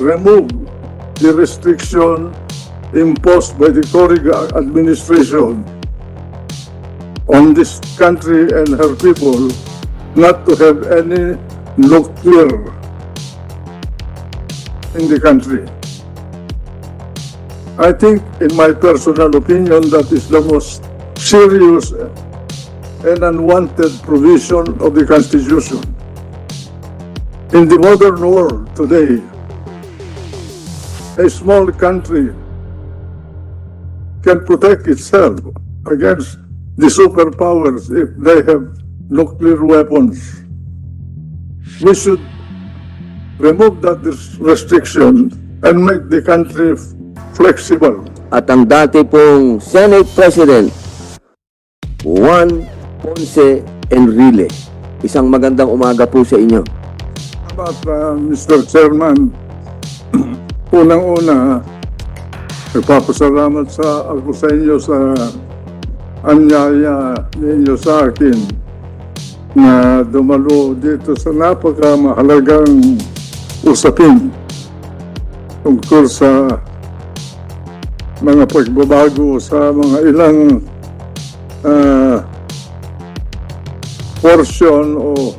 remove the restriction imposed by the Korea administration on this country and her people not to have any nuclear in the country. I think, in my personal opinion, that is the most serious and unwanted provision of the Constitution. In the modern world today, a small country can protect itself against the superpowers if they have nuclear weapons. We should remove that restriction and make the country flexible. At ang dati pong Senate President, Juan Ponce Enrile. Isang magandang umaga po sa inyo. About Mr. Chairman, unang-una, nagpapasalamat ako sa inyo sa anyaya ninyo sa akin na dumalo dito sa napakamahalagang usapin tungkol sa mga pagbabago sa mga ilang portion o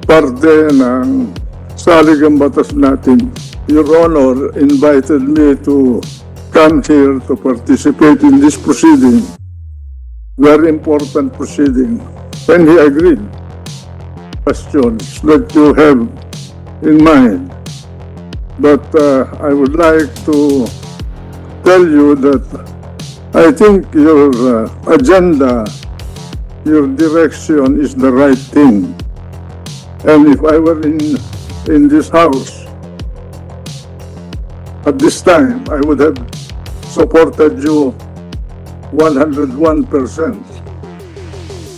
parte ng saligang batas natin. Your Honor invited me to come here to participate in this proceeding, very important proceeding, and he agreed. Questions that you have in mind, but I would like to tell you that I think your agenda, your direction is the right thing. And if I were in this house at this time, I would have supported you 101%,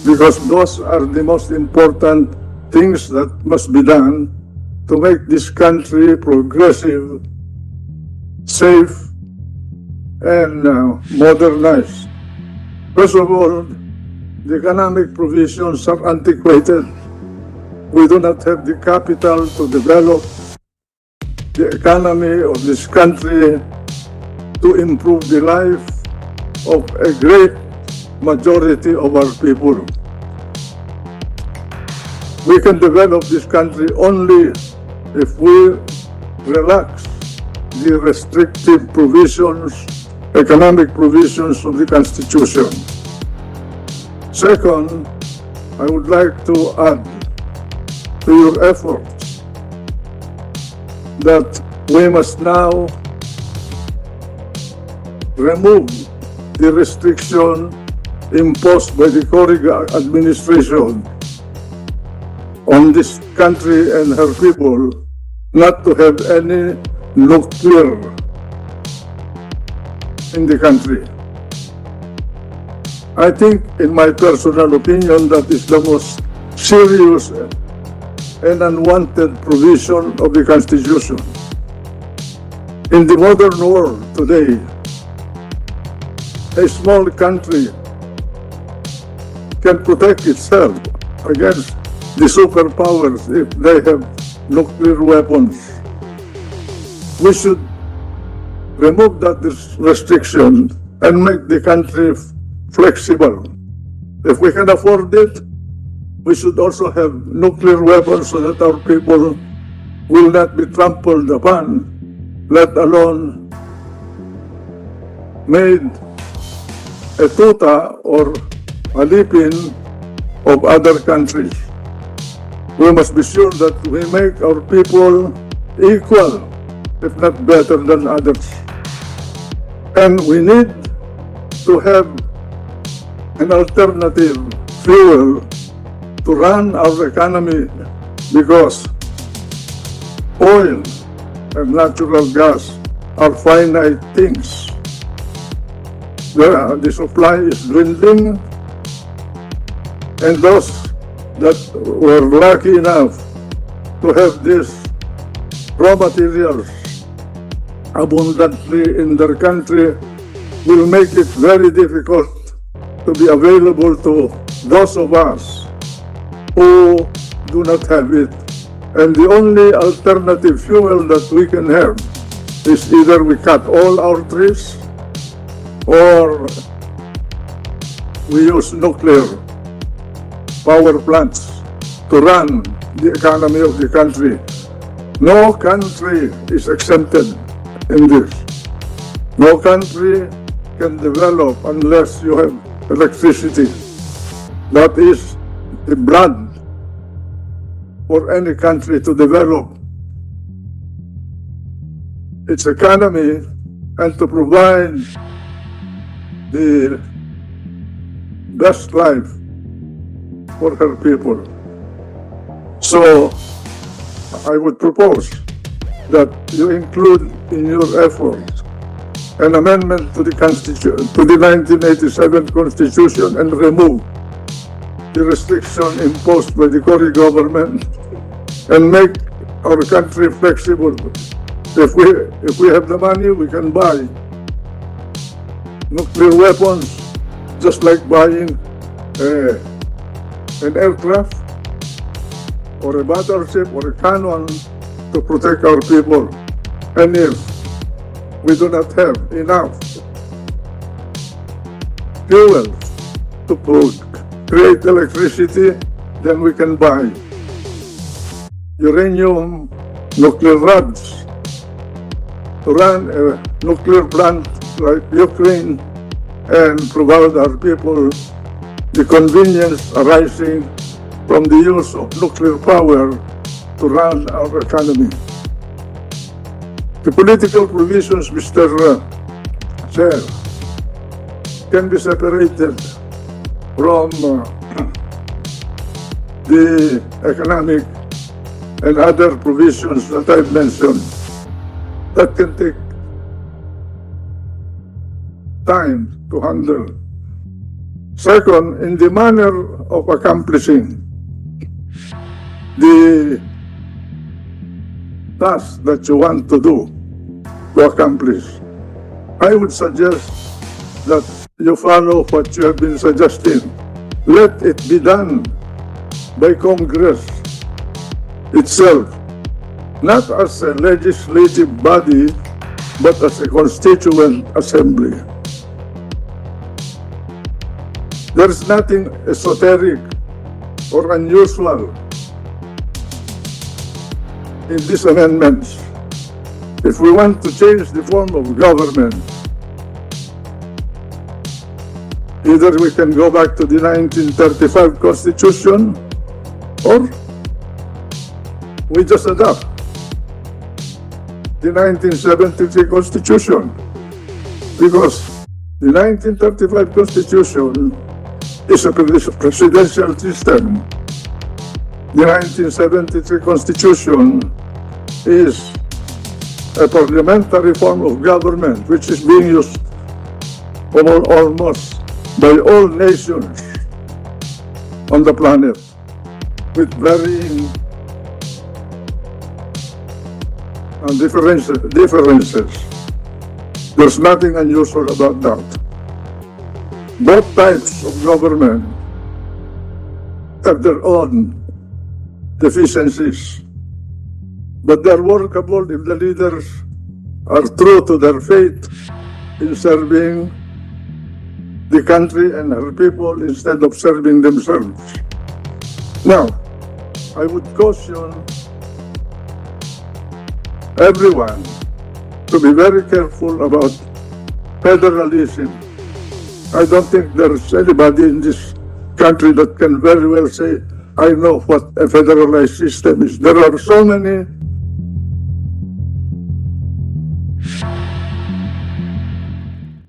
because those are the most important things that must be done to make this country progressive, safe, and modernized. First of all, the economic provisions are antiquated. We do not have the capital to develop the economy of this country to improve the life of a great majority of our people. We can develop this country only if we relax the restrictive provisions, economic provisions of the Constitution. Second, I would like to add to your efforts that we must now remove the restriction imposed by the Korea administration on this country and her people not to have any nuclear in the country. I think, in my personal opinion, that is the most serious and unwanted provision of the Constitution. In the modern world today, a small country can protect itself against the superpowers if they have nuclear weapons. We should remove that restriction and make the country flexible. If we can afford it, we should also have nuclear weapons so that our people will not be trampled upon, let alone made a tuta or alipin of other countries. We must be sure that we make our people equal, if not better than others. And we need to have an alternative fuel to run our economy, because oil and natural gas are finite things. The supply is dwindling, and those that were lucky enough to have these raw materials abundantly in their country will make it very difficult to be available to those of us who do not have it. And the only alternative fuel that we can have is either we cut all our trees or we use nuclear power plants to run the economy of the country. No country is exempted in this. No country can develop unless you have electricity. That is the blood for any country to develop its economy and to provide the best life for her people. So I would propose that you include in your effort an amendment to the to the 1987 Constitution and remove the restriction imposed by the Cory government and make our country flexible. If we have the money, we can buy nuclear weapons, just like buying an aircraft or a battleship or a cannon to protect our people. And if we do not have enough fuel to create electricity, then we can buy uranium nuclear rods to run a nuclear plant like Ukraine and provide our people the convenience arising from the use of nuclear power to run our economy. The political provisions, Mr. Chair, can be separated from the economic and other provisions that I've mentioned. That can take time to handle. Second, in the manner of accomplishing the task that you want to do, to accomplish, I would suggest that you follow what you have been suggesting. Let it be done by Congress itself, not as a legislative body, but as a constituent assembly. There is nothing esoteric or unusual in these amendments. If we want to change the form of government, either we can go back to the 1935 Constitution or we just adopt the 1973 Constitution, because the 1935 Constitution is a presidential system. The 1973 Constitution is a parliamentary form of government which is being used almost by all nations on the planet with varying differences. There's nothing unusual about that. Both types of government have their own deficiencies, but they're workable if the leaders are true to their faith in serving the country and her people instead of serving themselves. Now, I would caution everyone to be very careful about federalism. I don't think there's anybody in this country that can very well say, I know what a federalized system is. There are so many